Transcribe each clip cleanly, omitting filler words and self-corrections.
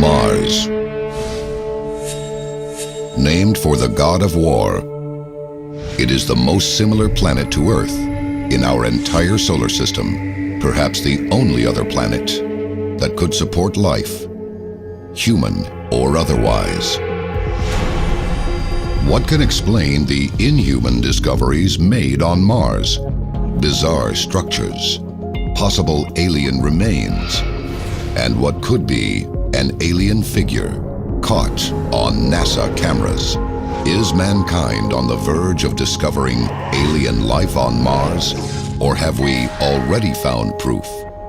Mars. Named for the god of war, it is the most similar planet to Earth in our entire solar system, perhaps the only other planet that could support life, human or otherwise. What can explain the inhuman discoveries made on Mars? Bizarre structures, possible alien remains, and what could be an alien figure caught on NASA cameras. Is mankind on the verge of discovering alien life on Mars? Or have we already found proof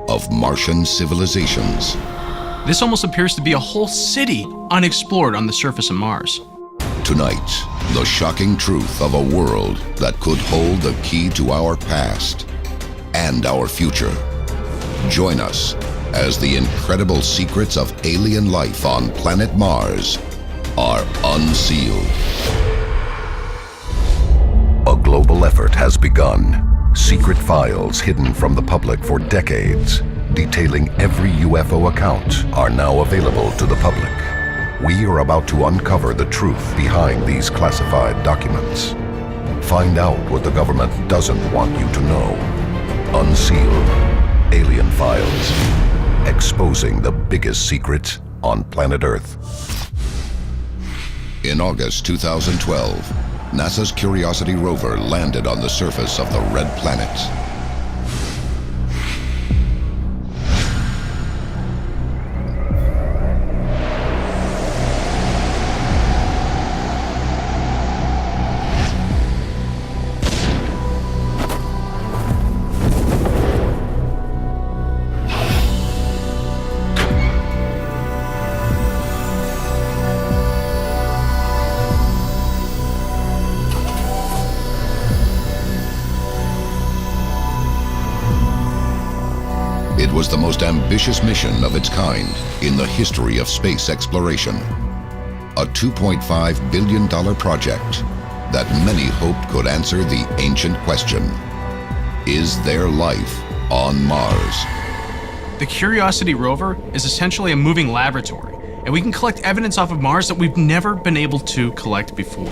of Martian civilizations? This almost appears to be a whole city unexplored on the surface of Mars. Tonight, the shocking truth of a world that could hold the key to our past and our future. Join us as the incredible secrets of alien life on planet Mars are unsealed. A global effort has begun. Secret files hidden from the public for decades, detailing every UFO account, are now available to the public. We are about to uncover the truth behind these classified documents. Find out what the government doesn't want you to know. Unsealed Alien Files. Exposing the biggest secret on planet Earth. In August 2012, NASA's Curiosity rover landed on the surface of the Red Planet. It was the most ambitious mission of its kind in the history of space exploration. A $2.5 billion project that many hoped could answer the ancient question: is there life on Mars? The Curiosity rover is essentially a moving laboratory, and we can collect evidence off of Mars that we've never been able to collect before.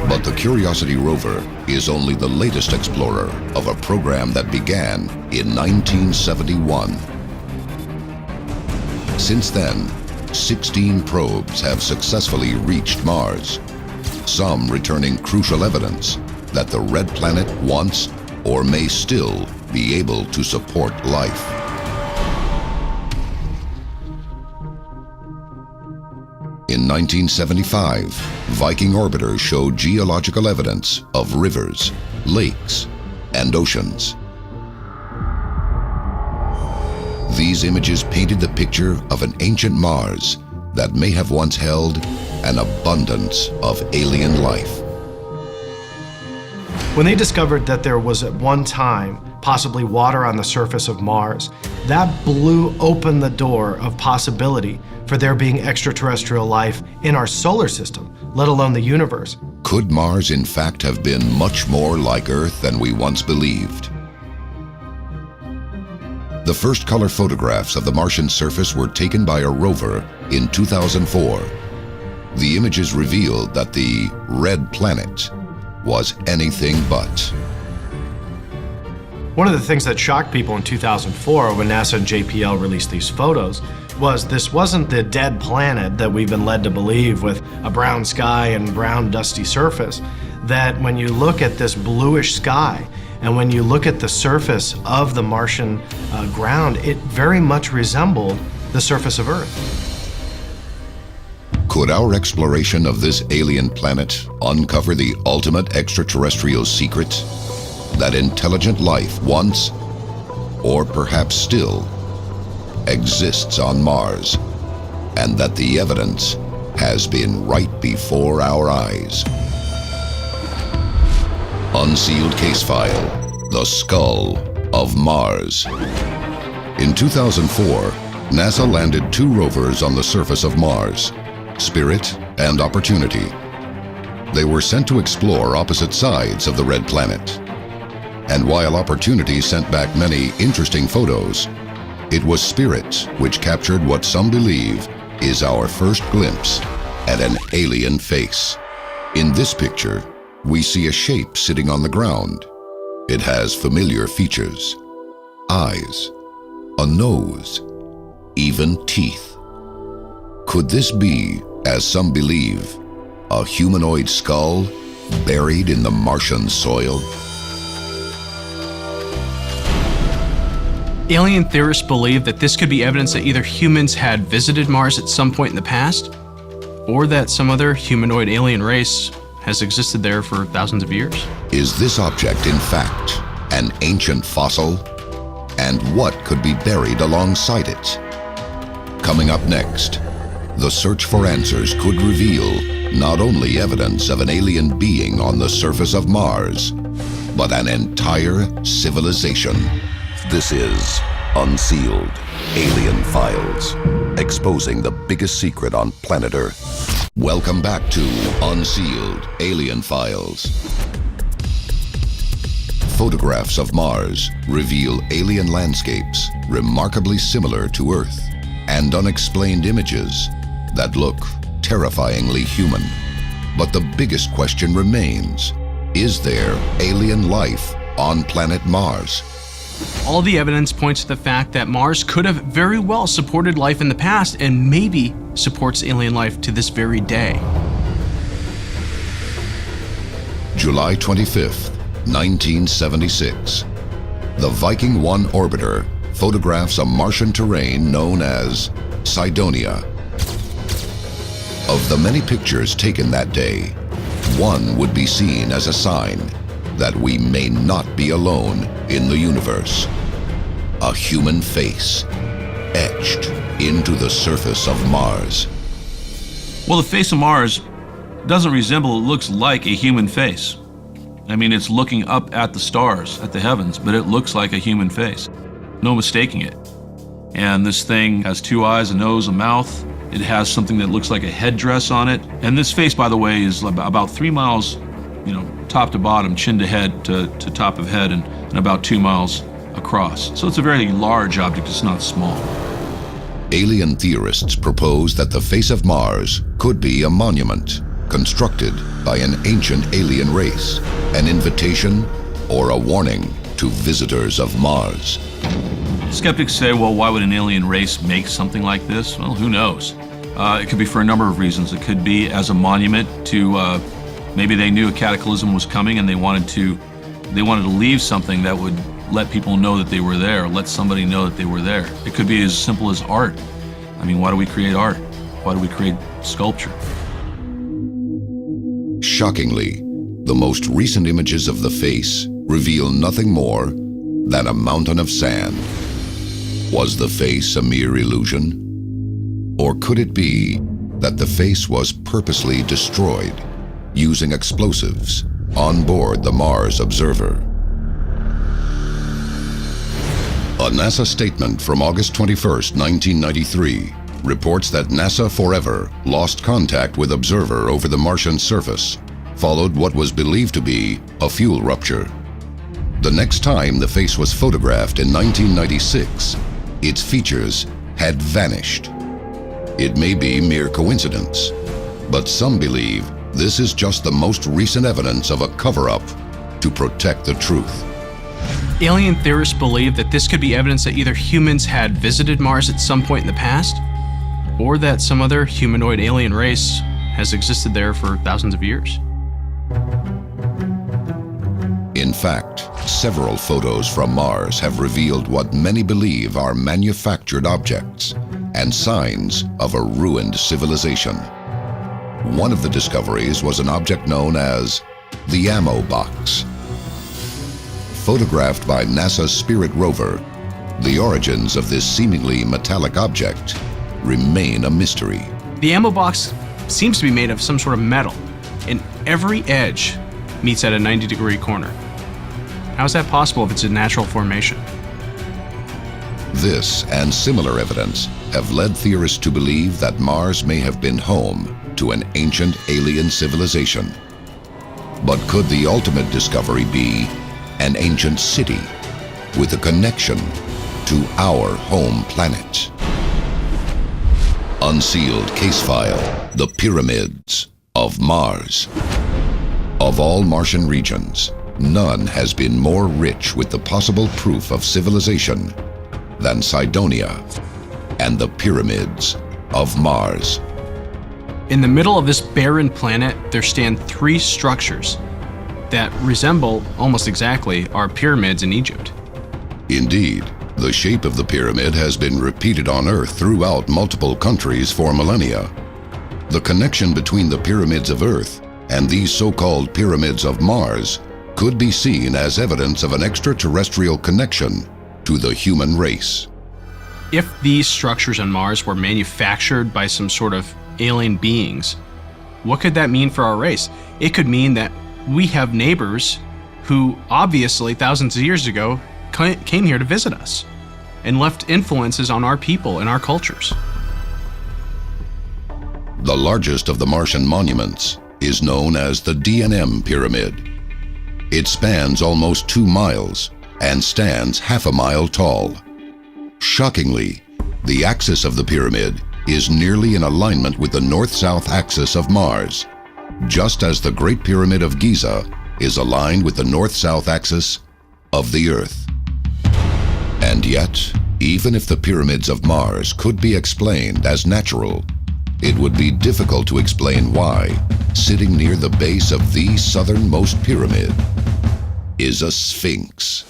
But the Curiosity rover is only the latest explorer of a program that began in 1971. Since then, 16 probes have successfully reached Mars, some returning crucial evidence that the Red Planet wants or may still be able to support life. In 1975, Viking orbiters showed geological evidence of rivers, lakes, and oceans. These images painted the picture of an ancient Mars that may have once held an abundance of alien life. When they discovered that there was at one time possibly water on the surface of Mars, that blew open the door of possibility for there being extraterrestrial life in our solar system, let alone the universe. Could Mars in fact have been much more like Earth than we once believed? The first color photographs of the Martian surface were taken by a rover in 2004. The images revealed that the Red Planet was anything but. One of the things that shocked people in 2004 when NASA and JPL released these photos was this wasn't the dead planet that we've been led to believe with a brown sky and brown dusty surface. That when you look at this bluish sky and when you look at the surface of the Martian ground, it very much resembled the surface of Earth. Could our exploration of this alien planet uncover the ultimate extraterrestrial secret? That intelligent life once, or perhaps still, exists on Mars, and that the evidence has been right before our eyes. Unsealed case file: the skull of Mars. In 2004, NASA landed 2 rovers on the surface of Mars, Spirit and Opportunity. They were sent to explore opposite sides of the Red Planet. And while Opportunity sent back many interesting photos, It was spirits which captured what some believe is our first glimpse at an alien face. In this picture, we see a shape sitting on the ground. It has familiar features: eyes, a nose, even teeth. Could this be, as some believe, a humanoid skull buried in the Martian soil? Alien theorists believe that this could be evidence that either humans had visited Mars at some point in the past, or that some other humanoid alien race has existed there for thousands of years. Is this object, in fact, an ancient fossil? And what could be buried alongside it? Coming up next, the search for answers could reveal not only evidence of an alien being on the surface of Mars, but an entire civilization. This is Unsealed Alien Files, exposing the biggest secret on planet Earth. Welcome back to Unsealed Alien Files. Photographs of Mars reveal alien landscapes remarkably similar to Earth, and unexplained images that look terrifyingly human. But the biggest question remains: is there alien life on planet Mars? All the evidence points to the fact that Mars could have very well supported life in the past and maybe supports alien life to this very day. July 25th, 1976. The Viking 1 orbiter photographs a Martian terrain known as Cydonia. Of the many pictures taken that day, one would be seen as a sign that we may not be alone in the universe. A human face etched into the surface of Mars. Well, the face of Mars doesn't resemble, it looks like a human face. I mean, it's looking up at the stars, at the heavens, but it looks like a human face. No mistaking it. And this thing has two eyes, a nose, a mouth. It has something that looks like a headdress on it. And this face, by the way, is about 3 miles, top to bottom, chin to head to top of head, and about 2 miles across. So it's a very large object, it's not small. Alien theorists propose that the face of Mars could be a monument constructed by an ancient alien race, an invitation or a warning to visitors of Mars. Skeptics say, well, why would an alien race make something like this? Well, who knows? It could be for a number of reasons. It could be as a monument to maybe they knew a cataclysm was coming and they wanted to leave something that would let people know that they were there, let somebody know that they were there. It could be as simple as art. I mean, why do we create art? Why do we create sculpture? Shockingly, the most recent images of the face reveal nothing more than a mountain of sand. Was the face a mere illusion? Or could it be that the face was purposely destroyed using explosives on board the Mars Observer? A NASA statement from August 21st, 1993 reports that NASA forever lost contact with Observer over the Martian surface, followed what was believed to be a fuel rupture. The next time the face was photographed in 1996, its features had vanished. It may be mere coincidence, but some believe this is just the most recent evidence of a cover-up to protect the truth. Alien theorists believe that this could be evidence that either humans had visited Mars at some point in the past, or that some other humanoid alien race has existed there for thousands of years. In fact, several photos from Mars have revealed what many believe are manufactured objects and signs of a ruined civilization. One of the discoveries was an object known as the Ammo Box. Photographed by NASA's Spirit rover, the origins of this seemingly metallic object remain a mystery. The ammo box seems to be made of some sort of metal, and every edge meets at a 90-degree corner. How is that possible if it's a natural formation? This and similar evidence have led theorists to believe that Mars may have been home to an ancient alien civilization. But could the ultimate discovery be an ancient city with a connection to our home planet. Unsealed case file, the Pyramids of Mars. Of all Martian regions, none has been more rich with the possible proof of civilization than Cydonia and the Pyramids of Mars. In the middle of this barren planet, there stand 3 structures that resemble almost exactly our pyramids in Egypt. Indeed, the shape of the pyramid has been repeated on Earth throughout multiple countries for millennia. The connection between the pyramids of Earth and these so-called pyramids of Mars could be seen as evidence of an extraterrestrial connection to the human race. If these structures on Mars were manufactured by some sort of alien beings, what could that mean for our race? It could mean that we have neighbors who obviously thousands of years ago came here to visit us and left influences on our people and our cultures. The largest of the Martian monuments is known as the DNM Pyramid. It spans almost 2 miles and stands half a mile tall. Shockingly, the axis of the pyramid is nearly in alignment with the north-south axis of Mars, just as the Great Pyramid of Giza is aligned with the north-south axis of the Earth. And yet, even if the pyramids of Mars could be explained as natural, it would be difficult to explain why, sitting near the base of the southernmost pyramid, is a Sphinx.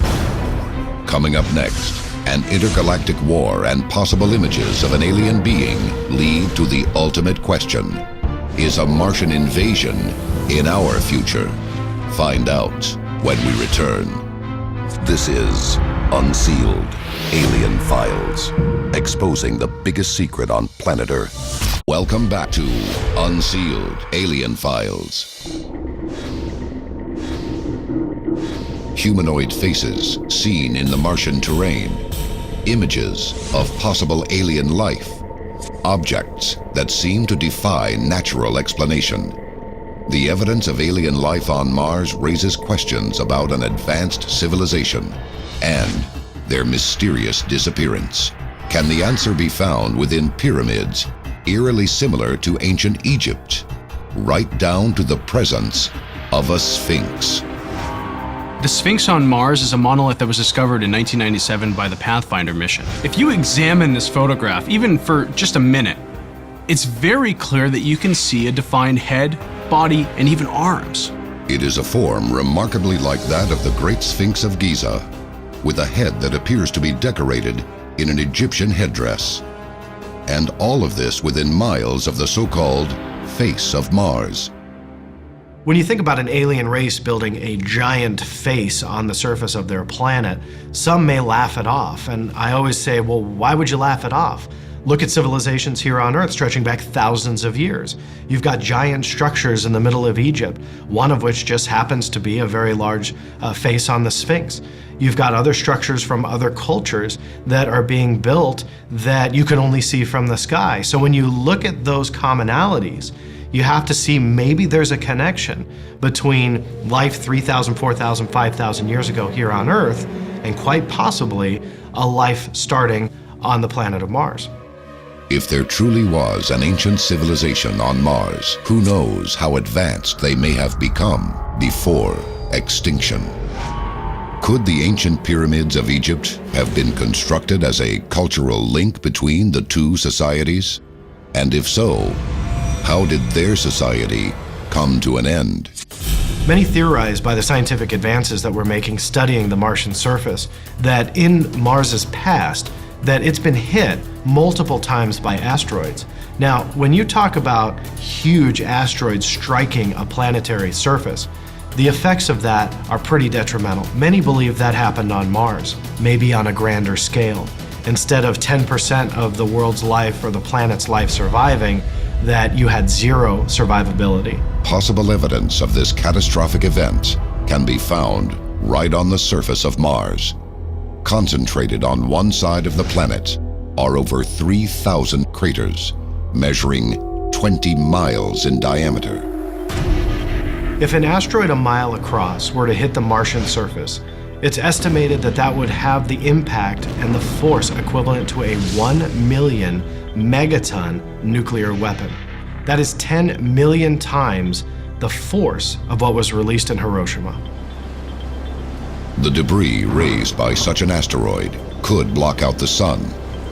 Coming up next, an intergalactic war and possible images of an alien being lead to the ultimate question: is a Martian invasion in our future? Find out when we return. This is Unsealed Alien Files, exposing the biggest secret on planet Earth. Welcome back to Unsealed Alien Files. Humanoid faces seen in the Martian terrain, images of possible alien life, objects that seem to defy natural explanation. The evidence of alien life on Mars raises questions about an advanced civilization and their mysterious disappearance. Can the answer be found within pyramids eerily similar to ancient Egypt, right down to the presence of a Sphinx? The Sphinx on Mars is a monolith that was discovered in 1997 by the Pathfinder mission. If you examine this photograph, even for just a minute, it's very clear that you can see a defined head, body, and even arms. It is a form remarkably like that of the Great Sphinx of Giza, with a head that appears to be decorated in an Egyptian headdress. And all of this within miles of the so-called face of Mars. When you think about an alien race building a giant face on the surface of their planet, some may laugh it off. And I always say, well, why would you laugh it off? Look at civilizations here on Earth stretching back thousands of years. You've got giant structures in the middle of Egypt, one of which just happens to be a very large face on the Sphinx. You've got other structures from other cultures that are being built that you can only see from the sky. So when you look at those commonalities, you have to see maybe there's a connection between life 3,000, 4,000, 5,000 years ago here on Earth and quite possibly a life starting on the planet of Mars. If there truly was an ancient civilization on Mars, who knows how advanced they may have become before extinction? Could the ancient pyramids of Egypt have been constructed as a cultural link between the two societies? And if so, how did their society come to an end? Many theorize by the scientific advances that we're making studying the Martian surface that in Mars's past, that it's been hit multiple times by asteroids. Now, when you talk about huge asteroids striking a planetary surface, the effects of that are pretty detrimental. Many believe that happened on Mars, maybe on a grander scale. Instead of 10% of the world's life or the planet's life surviving, that you had zero survivability. Possible evidence of this catastrophic event can be found right on the surface of Mars. Concentrated on one side of the planet are over 3,000 craters, measuring 20 miles in diameter. If an asteroid a mile across were to hit the Martian surface, It's estimated that that would have the impact and the force equivalent to a 1 million megaton nuclear weapon. That is 10 million times the force of what was released in Hiroshima. The debris raised by such an asteroid could block out the sun,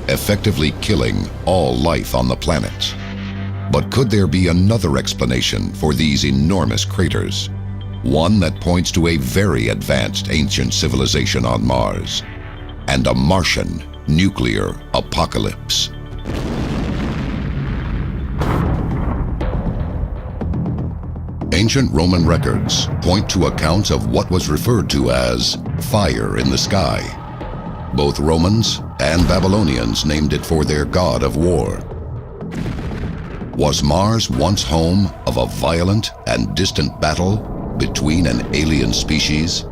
effectively killing all life on the planet. But could there be another explanation for these enormous craters? One that points to a very advanced ancient civilization on Mars and a Martian nuclear apocalypse. Ancient Roman records point to accounts of what was referred to as fire in the sky. Both Romans and Babylonians named it for their god of war. Was Mars once home of a violent and distant battle between an alien species?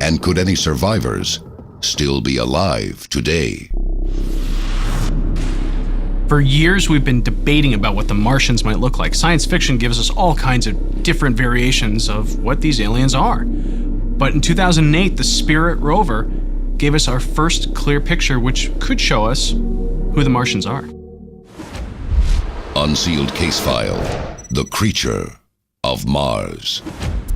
And could any survivors still be alive today? For years, we've been debating about what the Martians might look like. Science fiction gives us all kinds of different variations of what these aliens are. But in 2008, the Spirit rover gave us our first clear picture, which could show us who the Martians are. Unsealed case file, The Creature of Mars.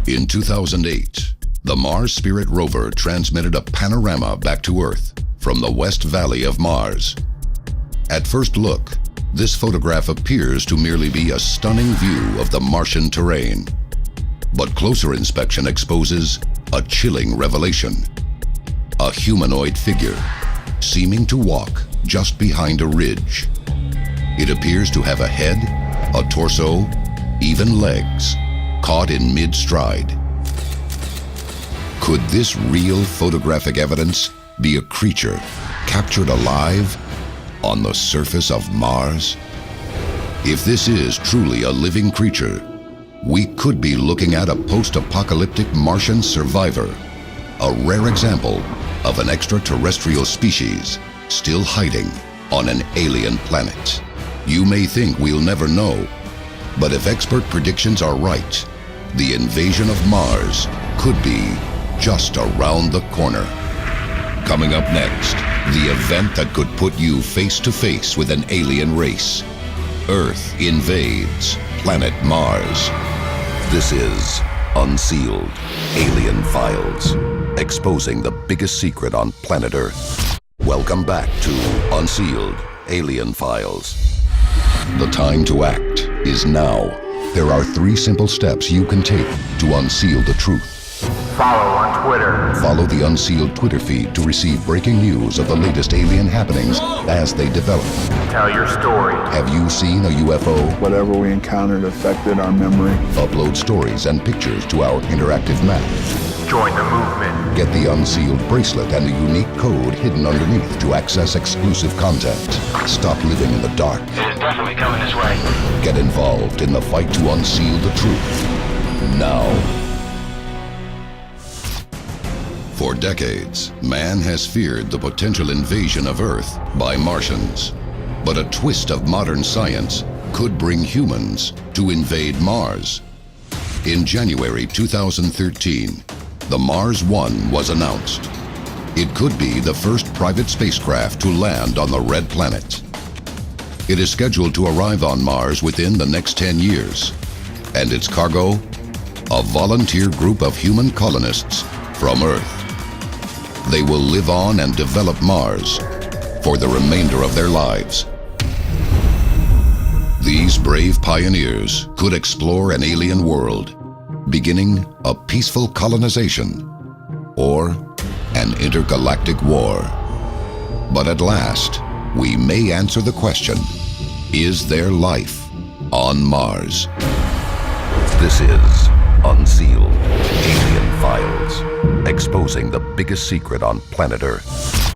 In 2008, the Mars Spirit rover transmitted a panorama back to Earth from the West Valley of Mars. At first look, this photograph appears to merely be a stunning view of the Martian terrain. But closer inspection exposes a chilling revelation. A humanoid figure, seeming to walk just behind a ridge. It appears to have a head, a torso, even legs, caught in mid-stride. Could this real photographic evidence be a creature captured alive on the surface of Mars? If this is truly a living creature, we could be looking at a post-apocalyptic Martian survivor, a rare example of an extraterrestrial species still hiding on an alien planet. You may think we'll never know, but if expert predictions are right, the invasion of Mars could be just around the corner. Coming up next, the event that could put you face to face with an alien race. Earth invades planet Mars. This is Unsealed Alien Files, exposing the biggest secret on planet Earth. Welcome back to Unsealed Alien Files. The time to act is now. There are 3 simple steps you can take to unseal the truth. Follow on Twitter. Follow the Unsealed Twitter feed to receive breaking news of the latest alien happenings as they develop. Tell your story. Have you seen a UFO? Whatever we encountered affected our memory. Upload stories and pictures to our interactive map. Join the movement. Get the Unsealed bracelet and the unique code hidden underneath to access exclusive content. Stop living in the dark. It is definitely coming this way. Get involved in the fight to unseal the truth. Now. For decades, man has feared the potential invasion of Earth by Martians. But a twist of modern science could bring humans to invade Mars. In January 2013, the Mars 1 was announced. It could be the first private spacecraft to land on the Red Planet. It is scheduled to arrive on Mars within the next 10 years. And its cargo? A volunteer group of human colonists from Earth. They will live on and develop Mars for the remainder of their lives. These brave pioneers could explore an alien world, beginning a peaceful colonization or an intergalactic war. But at last, we may answer the question, is there life on Mars? This is Unsealed Alien Files, exposing the biggest secret on planet Earth.